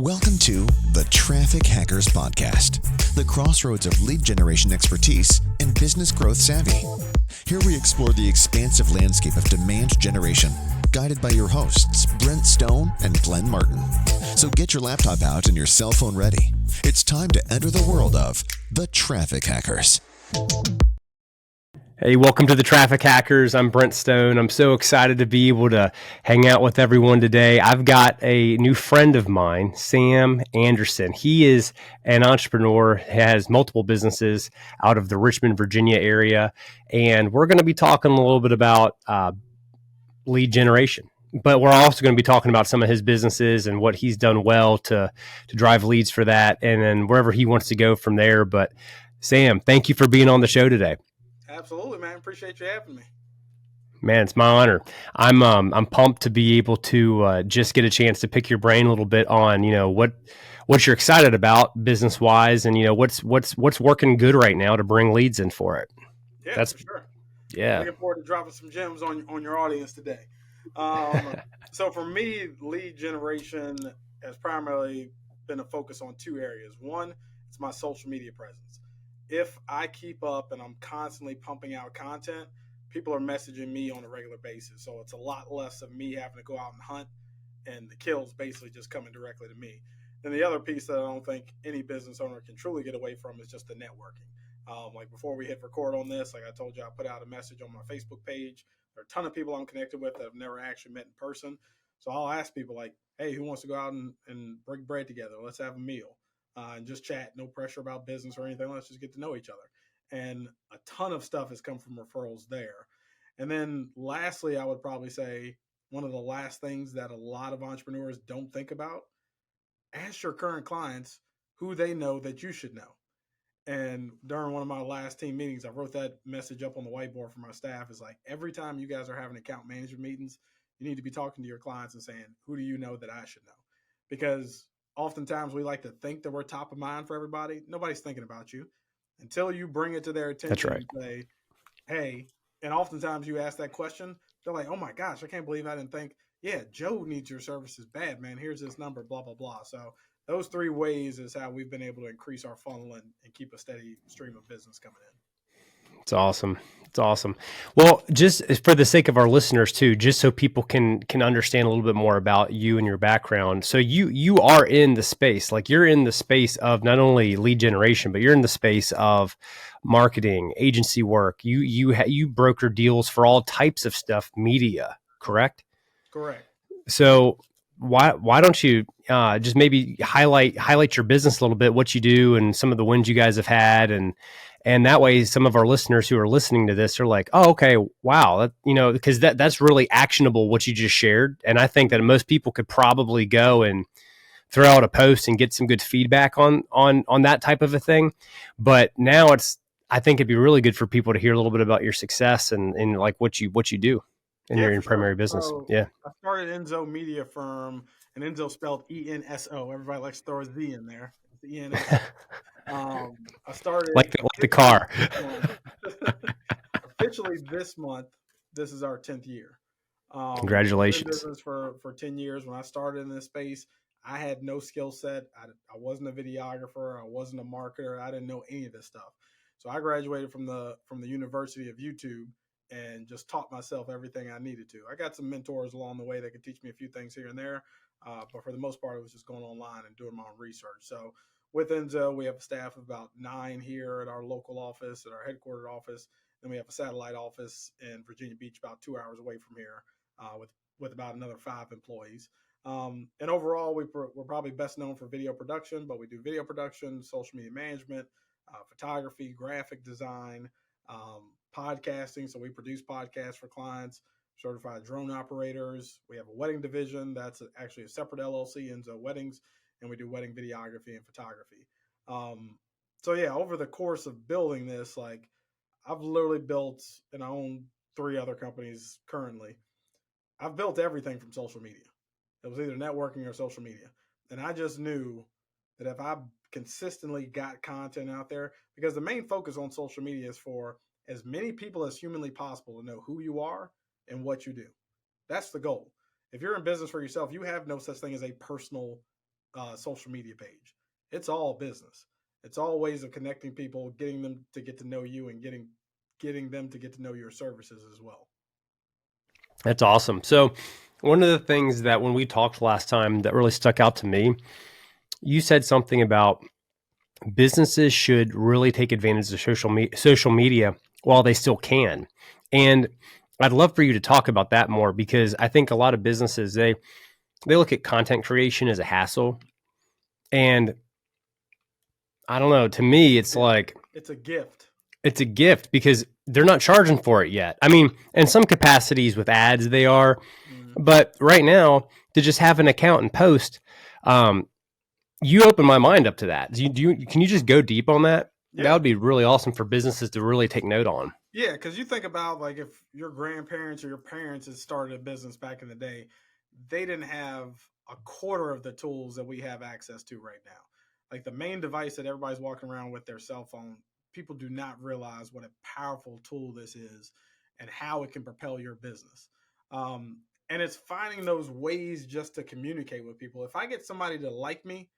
Welcome to the Traffic Hackers Podcast, the crossroads of lead generation expertise and business growth savvy. Here we explore the expansive landscape of demand generation, guided by your hosts, Brent Stone and Glenn Martin. So get your laptop out and your cell phone ready. It's time to enter the world of the Traffic Hackers. Hey, welcome to the Traffic Hackers. I'm Brent Stone. I'm so excited to be able to hang out with everyone today. I've got a new friend of mine, Sam Anderson. He is an entrepreneur, has multiple businesses out of the Richmond, Virginia area, and we're going to be talking a little bit about lead generation. But we're also going to be talking about some of his businesses and what he's done well to drive leads for that, and then wherever he wants to go from there. But Sam, thank you for being on the show today. Absolutely, man. Appreciate you having me. Man, it's my honor. I'm pumped to be able to just get a chance to pick your brain a little bit on, what you're excited about business wise, and what's working good right now to bring leads in for it. Yeah, that's for sure. Yeah. Looking forward to dropping some gems on your audience today. So for me, lead generation has primarily been a focus on two areas. One, it's my social media presence. If I keep up and I'm constantly pumping out content, people are messaging me on a regular basis. So it's a lot less of me having to go out and hunt, and the kills basically just coming directly to me. Then the other piece that I don't think any business owner can truly get away from is just the networking. Like before we hit record on this, like I told you, I put out a message on my Facebook page. There are a ton of people I'm connected with that I've never actually met in person. So I'll ask people like, hey, who wants to go out and break bread together? Let's have a meal. And just chat, no pressure about business or anything. Let's just get to know each other. And a ton of stuff has come from referrals there. And then lastly, I would probably say one of the last things that a lot of entrepreneurs don't think about, ask your current clients who they know that you should know. And during one of my last team meetings, I wrote that message up on the whiteboard for my staff. It's like, every time you guys are having account management meetings, you need to be talking to your clients and saying, who do you know that I should know? Because oftentimes we like to think that we're top of mind for everybody. Nobody's thinking about you until you bring it to their attention. That's right. And say, hey, and oftentimes you ask that question, they're like, oh my gosh, I can't believe I didn't think, yeah, Joe needs your services bad, man. Here's this number, blah, blah, blah. So those three ways is how we've been able to increase our funnel and keep a steady stream of business coming in. It's awesome. It's awesome. Well, just for the sake of our listeners too, just so people can understand a little bit more about you and your background. So you are in the space, like you're in the space of not only lead generation, but you're in the space of marketing, agency work. You broker deals for all types of stuff, media, correct? Correct. So why don't you just maybe highlight your business a little bit, what you do, and some of the wins you guys have had, and that way some of our listeners who are listening to this are like, oh, okay, wow, because that's really actionable what you just shared, and I think that most people could probably go and throw out a post and get some good feedback on that type of a thing. But now I think it'd be really good for people to hear a little bit about your success and like what you do in your primary business. So yeah. I started Enzo Media Firm, and Enzo spelled ENSO. Everybody likes to throw a Z in there. It's the ENSO. I started like the car. Officially this month. This is our 10th year. Congratulations. I've been in business for 10 years. When I started in this space, I had no skill set. I wasn't a videographer. I wasn't a marketer. I didn't know any of this stuff. So I graduated from the University of YouTube and just taught myself everything I needed to. I got some mentors along the way that could teach me a few things here and there. But for the most part, it was just going online and doing my own research. So with Enzo, we have a staff of about 9 here at our local office, at our headquartered office. Then we have a satellite office in Virginia Beach, about 2 hours away from here, with about another 5 employees. And overall, we're probably best known for video production, but we do video production, social media management, photography, graphic design, podcasting. So we produce podcasts for clients, certified drone operators. We have a wedding division that's actually a separate LLC, Enzo Weddings, and we do wedding videography and photography. So yeah, over the course of building this, like I've literally built, and I own 3 other companies currently. I've built everything from social media. It was either networking or social media. And I just knew that if I consistently got content out there, because the main focus on social media is for as many people as humanly possible to know who you are and what you do. That's the goal. If you're in business for yourself, you have no such thing as a personal social media page. It's all business. It's all ways of connecting people, getting them to get to know you, and getting them to get to know your services as well. That's awesome. So one of the things that when we talked last time that really stuck out to me, you said something about businesses should really take advantage of social media while they still can. And I'd love for you to talk about that more, because I think a lot of businesses, they look at content creation as a hassle. And I don't know, to me, it's like, it's a gift. It's a gift because they're not charging for it yet. I mean, in some capacities with ads, they are, but right now to just have an account and post, um, you open my mind up to that. Can you just go deep on that? Yeah. That would be really awesome for businesses to really take note on. Yeah, because you think about, like, if your grandparents or your parents had started a business back in the day, they didn't have a quarter of the tools that we have access to right now. Like the main device that everybody's walking around with, their cell phone, people do not realize what a powerful tool this is and how it can propel your business. And it's finding those ways just to communicate with people. If I get somebody to like me,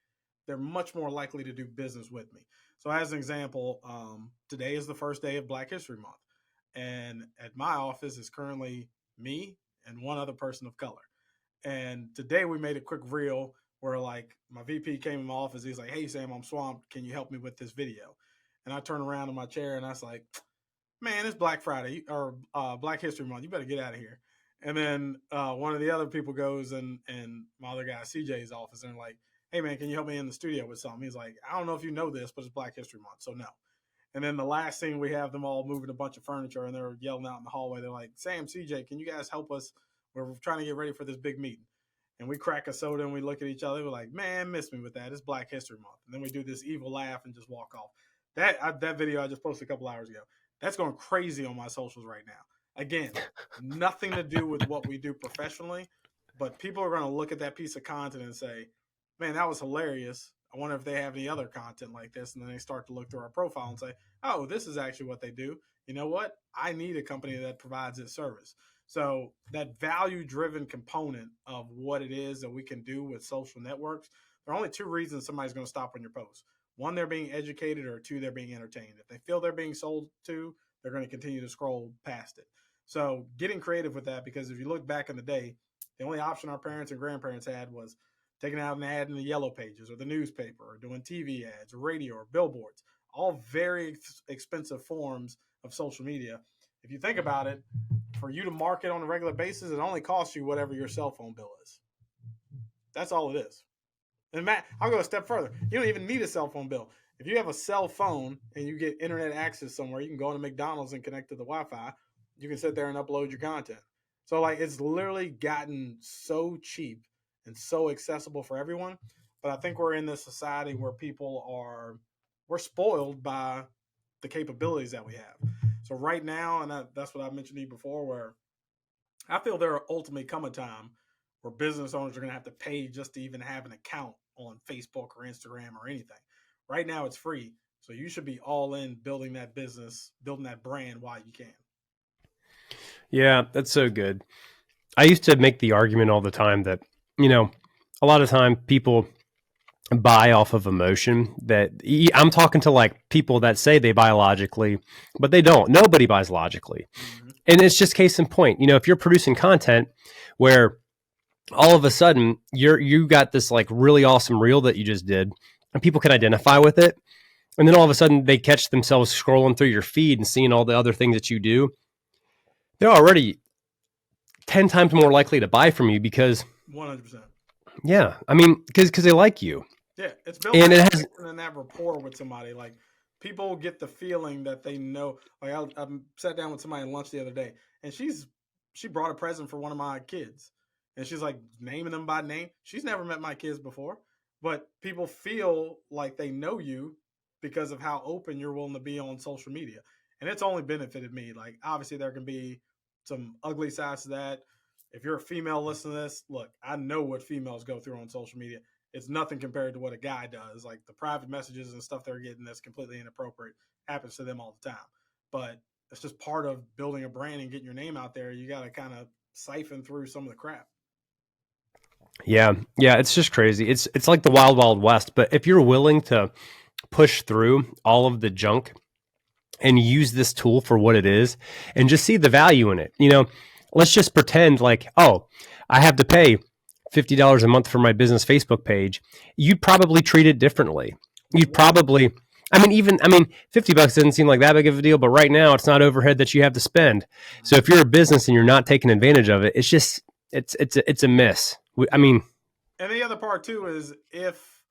they're much more likely to do business with me. So, as an example, today is the first day of Black History Month. And at my office is currently me and one other person of color. And today we made a quick reel where, like, my VP came in my office. He's like, "Hey, Sam, I'm swamped. Can you help me with this video?" And I turn around in my chair and I was like, "Man, it's Black Friday or Black History Month. You better get out of here." And then one of the other people goes and my other guy, CJ's office, and like, "Hey, man, can you help me in the studio with something?" He's like, "I don't know if you know this, but it's Black History Month, so no." And then the last scene, we have them all moving a bunch of furniture, and they're yelling out in the hallway. They're like, "Sam, CJ, can you guys help us? We're trying to get ready for this big meeting." And we crack a soda and we look at each other. We're like, "Man, miss me with that. It's Black History Month." And then we do this evil laugh and just walk off. That video I just posted a couple hours ago, that's going crazy on my socials right now. Again, nothing to do with what we do professionally, but people are going to look at that piece of content and say, "Man, that was hilarious. I wonder if they have any other content like this." And then they start to look through our profile and say, "Oh, this is actually what they do. You know what? I need a company that provides this service." So that value-driven component of what it is that we can do with social networks, there are only two reasons somebody's going to stop on your post. One, they're being educated, or two, they're being entertained. If they feel they're being sold to, they're going to continue to scroll past it. So getting creative with that, because if you look back in the day, the only option our parents and grandparents had was taking out an ad in the yellow pages or the newspaper, or doing TV ads or radio or billboards, all very expensive forms of social media. If you think about it, for you to market on a regular basis, it only costs you whatever your cell phone bill is. That's all it is. And Matt, I'll go a step further. You don't even need a cell phone bill. If you have a cell phone and you get internet access somewhere, you can go to McDonald's and connect to the Wi-Fi. You can sit there and upload your content. So, like, it's literally gotten so cheap and so accessible for everyone. But I think we're in this society where we're spoiled by the capabilities that we have. So right now, and that's what I mentioned to you before, where I feel there will ultimately come a time where business owners are going to have to pay just to even have an account on Facebook or Instagram or anything. Right now, it's free. So you should be all in building that business, building that brand while you can. Yeah, that's so good. I used to make the argument all the time that, a lot of time people buy off of emotion. That I'm talking to like people that say they buy logically, but they don't. Nobody buys logically. Mm-hmm. And it's just case in point. If you're producing content where all of a sudden you got this like really awesome reel that you just did and people can identify with it, and then all of a sudden they catch themselves scrolling through your feed and seeing all the other things that you do, they're already 10 times more likely to buy from you because 100%. Yeah, I mean, because they like you. Yeah, it's building that rapport with somebody. Like, people get the feeling that they know. Like, I sat down with somebody at lunch the other day, and she brought a present for one of my kids, and she's like naming them by name. She's never met my kids before, but people feel like they know you because of how open you're willing to be on social media, and it's only benefited me. Like, obviously, there can be some ugly sides to that. If you're a female listening to this, look, I know what females go through on social media. It's nothing compared to what a guy does. Like, the private messages and stuff they're getting that's completely inappropriate happens to them all the time. But it's just part of building a brand and getting your name out there. You got to kind of siphon through some of the crap. Yeah. Yeah. It's just crazy. It's like the wild, wild west. But if you're willing to push through all of the junk and use this tool for what it is and just see the value in it, let's just pretend like, oh, I have to pay $50 a month for my business Facebook page. You'd probably treat it differently. You'd probably, $50 doesn't seem like that big of a deal, but right now it's not overhead that you have to spend. So if you're a business and you're not taking advantage of it, it's just, it's a miss. And the other part too is if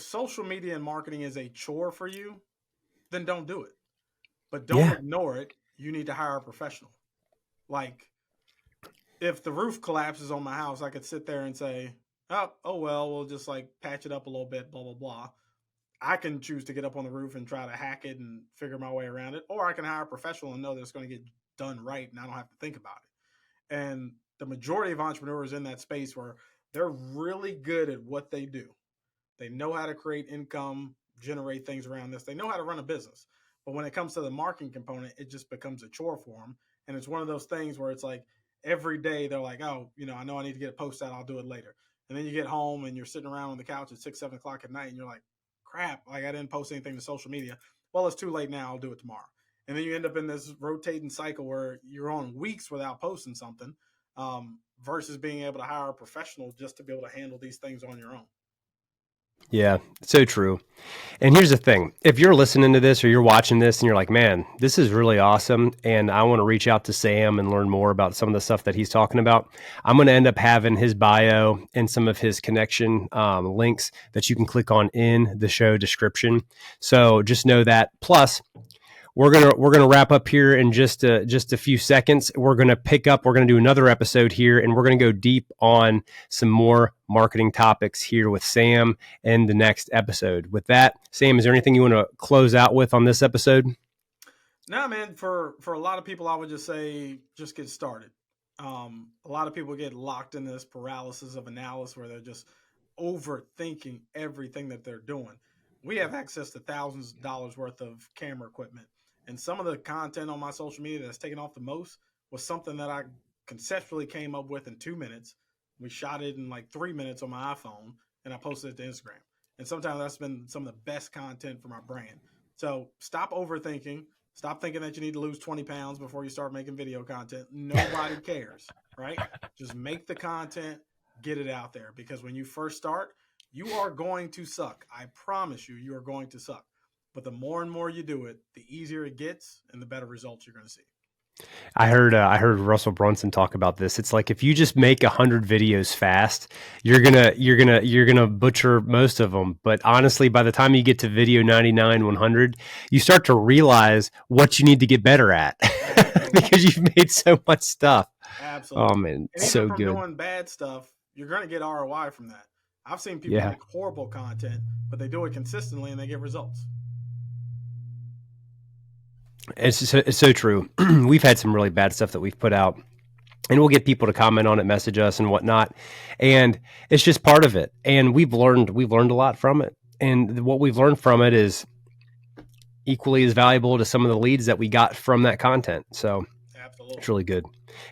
social media and marketing is a chore for you, then don't do it. But don't ignore it. You need to hire a professional. Like, if the roof collapses on my house, I could sit there and say, oh well, we'll just like patch it up a little bit, blah, blah, blah. I can choose to get up on the roof and try to hack it and figure my way around it, or I can hire a professional and know that it's going to get done right and I don't have to think about it. And the majority of entrepreneurs in that space where they're really good at what they do. They know how to create income, generate things around this. They know how to run a business. But when it comes to the marketing component, it just becomes a chore for them. And it's one of those things where it's like every day they're like, oh, I know I need to get a post out. I'll do it later. And then you get home and you're sitting around on the couch at 6, 7 o'clock at night and you're like, crap, like I didn't post anything to social media. Well, it's too late now. I'll do it tomorrow. And then you end up in this rotating cycle where you're on weeks without posting something versus being able to hire a professional just to be able to handle these things on your own. Yeah, so true. And here's the thing. If you're listening to this or you're watching this and you're like, man, this is really awesome, and I want to reach out to Sam and learn more about some of the stuff that he's talking about, I'm going to end up having his bio and some of his connection links that you can click on in the show description. So just know that. Plus, we're gonna wrap up here in just a few seconds. We're gonna do another episode here, and we're gonna go deep on some more marketing topics here with Sam in the next episode. With that, Sam, is there anything you want to close out with on this episode? No, man. For a lot of people, I would just say just get started. A lot of people get locked in this paralysis of analysis where they're just overthinking everything that they're doing. We have access to thousands of dollars worth of camera equipment. And some of the content on my social media that's taken off the most was something that I conceptually came up with in 2 minutes. We shot it in like 3 minutes on my iPhone and I posted it to Instagram. And sometimes that's been some of the best content for my brand. So stop overthinking. Stop thinking that you need to lose 20 pounds before you start making video content. Nobody cares, right? Just make the content, get it out there. Because when you first start, you are going to suck. I promise you are going to suck. But the more and more you do it, the easier it gets and the better results you're going to see. I heard Russell Brunson talk about this. It's like if you just make 100 videos fast, you're gonna butcher most of them. But honestly, by the time you get to video 99, 100, you start to realize what you need to get better at because you've made so much stuff. Absolutely. Oh man, and so even from good. Doing bad stuff, you're going to get ROI from that. I've seen people make horrible content, but they do it consistently and they get results. It's so true. We've had some really bad stuff that we've put out, and we'll get people to comment on it, message us and whatnot. And it's just part of it. And we've learned a lot from it. And what we've learned from it is equally as valuable to some of the leads that we got from that content. So absolutely, it's really good.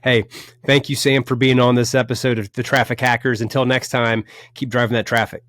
Hey, thank you, Sam, for being on this episode of The Traffic Hackers. Until next time, keep driving that traffic.